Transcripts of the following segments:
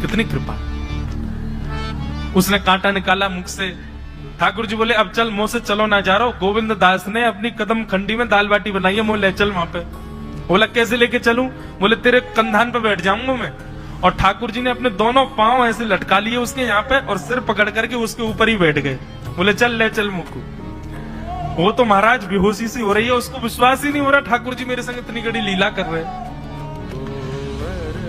कितनी कृपा। उसने कांटा निकाला मुख से। ठाकुर जी बोले अब चल, मुंह से चलो ना जा रहा हूं। गोविंद दास ने अपनी कदम खंडी में दाल बाटी बनाई है, मुंह ले चल वहां पे। बोला कैसे लेके चलूं? बोले तेरे कंधान पे बैठ जाऊंगा मैं। और ठाकुर जी ने अपने दोनों पांव ऐसे लटका लिए उसके यहाँ पे और सिर पकड़ करके उसके ऊपर ही बैठ गए। बोले चल ले चल मुझको। वो तो महाराज बेहोशी सी हो रही है, उसको विश्वास ही नहीं हो रहा ठाकुर जी मेरे संग इतनी बड़ी लीला कर रहे हैं।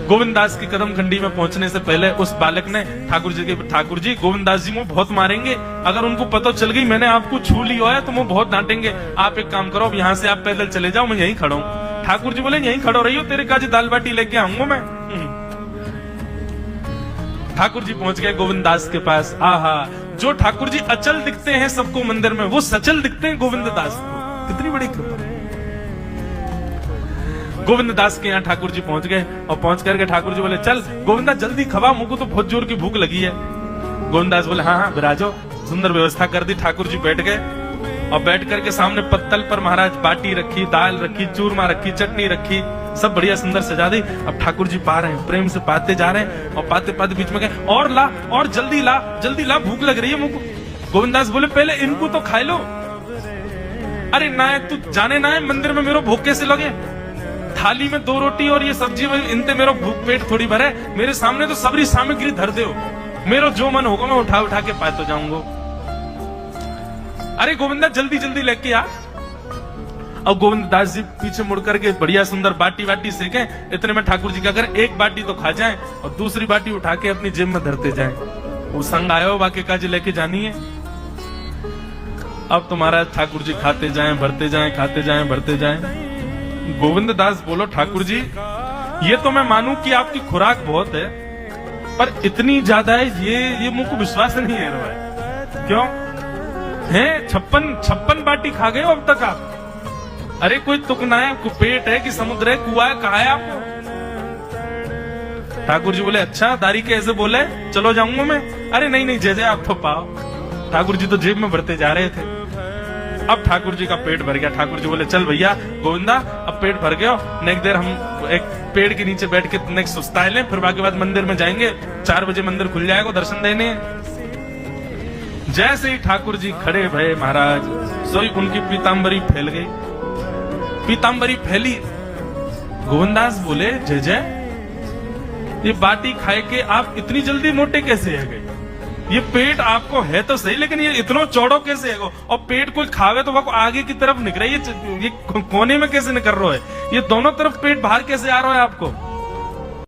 गोविंद दास की कदम खंडी में पहुंचने से पहले उस बालक ने ठाकुर जी गोविंद दास जी मुझे बहुत मारेंगे, अगर उनको पता चल गई मैंने आपको छू लिया है तो मुझे बहुत डांटेंगे। आप एक काम करो, अब यहाँ से आप पैदल चले जाओ, मैं यहीं खड़ा हूँ। ठाकुर जी बोले यहीं खड़ो रही हो, तेरे काजी दाल बाटी लेके आऊंगा मैं। ठाकुर जी पहुंच गए गोविंद दास के पास। आहा, जो ठाकुर जी अचल दिखते हैं सबको मंदिर में, वो सचल दिखते हैं गोविंद दास को। कितनी बड़ी कृपा। गोविंद दास के यहाँ ठाकुर जी पहुंच गए और पहुंच करके ठाकुर जी बोले चल गोविंदा जल्दी खवा, मुझको तो बहुत जोर की भूख लगी है। गोविंद दास बोले हाँ हाँ विराजो। सुंदर व्यवस्था कर दी। ठाकुर जी बैठ गए और बैठ करके सामने पत्तल पर महाराज बाटी रखी, दाल रखी, चूरमा रखी, चटनी रखी, सब बढ़िया सुंदर सजा दी। अब ठाकुर जी पा रहे हैं, प्रेम से पाते जा रहे हैं और पाते पाते बीच में गए और ला और जल्दी ला, भूख लग रही है मुझको। गोविंद दास बोले पहले इनको तो खाए लो। अरे ना तू जाने ना है मंदिर में मेरो भूख कैसे लगे, थाली में 2 रोटी और ये सब्जी, इनते मेरो भूख पेट थोड़ी भरे, मेरे सामने तो सबरी सामग्री धर दो, मेरो जो मन होगा मैं उठा उठा के पाते जाऊंगा। अरे गोविंदा जल्दी जल्दी लेके आ। अब गोविंद दास जी पीछे मुड़ करके बढ़िया सुंदर बाटी वाटी सेके। इतने में ठाकुर जी क्या करें, एक बाटी तो खा जाएं और दूसरी बाटी उठा के अपनी जेब में धरते जाएं। वो संग आयो बाकी काजी लेके जानी है। अब तुम्हारा ठाकुर जी खाते जाएं भरते जाएं, खाते जाएं भरते जाएं। गोविंद दास बोलो ठाकुर जी ये तो मैं मानूं कि आपकी खुराक बहुत है, पर इतनी ज्यादा है ये मुझको विश्वास नहीं है रहा है। क्यों है 56 बाटी खा गए हो अब तक आप? अरे कोई तुकना है, पेट है कि समुद्र है, कुआ है, कहा है आपको? ठाकुर जी बोले अच्छा दारी के ऐसे बोले, चलो जाऊंगा मैं। अरे नहीं जैसे आप तो पाओ। ठाकुर जी तो जेब में भरते जा रहे थे। अब ठाकुर जी का पेट भर गया। ठाकुर जी बोले चल भैया गोविंदा अब पेट भर गया, नेक्स्ट देर हम एक पेड़ के नीचे बैठ के नेक्स्ट सुस्ता लें, फिर बाकी बाद मंदिर में जाएंगे। 4 बजे मंदिर खुल जाएगा दर्शन देने। जैसे ही ठाकुर जी खड़े भये महाराज, सोई उनकी पीताम्बरी फैल गई। पीताम्बरी फैली। गोविंदास बोले जय जय, ये बाटी खाए के आप इतनी जल्दी मोटे कैसे है गए? ये पेट आपको है तो सही, लेकिन ये इतना चौड़ो कैसे है? और पेट कोई खावे तो वो आगे की तरफ निकल रही है, ये कोने में कैसे निकल रहा है? ये दोनों तरफ पेट बाहर कैसे आ रहा है आपको?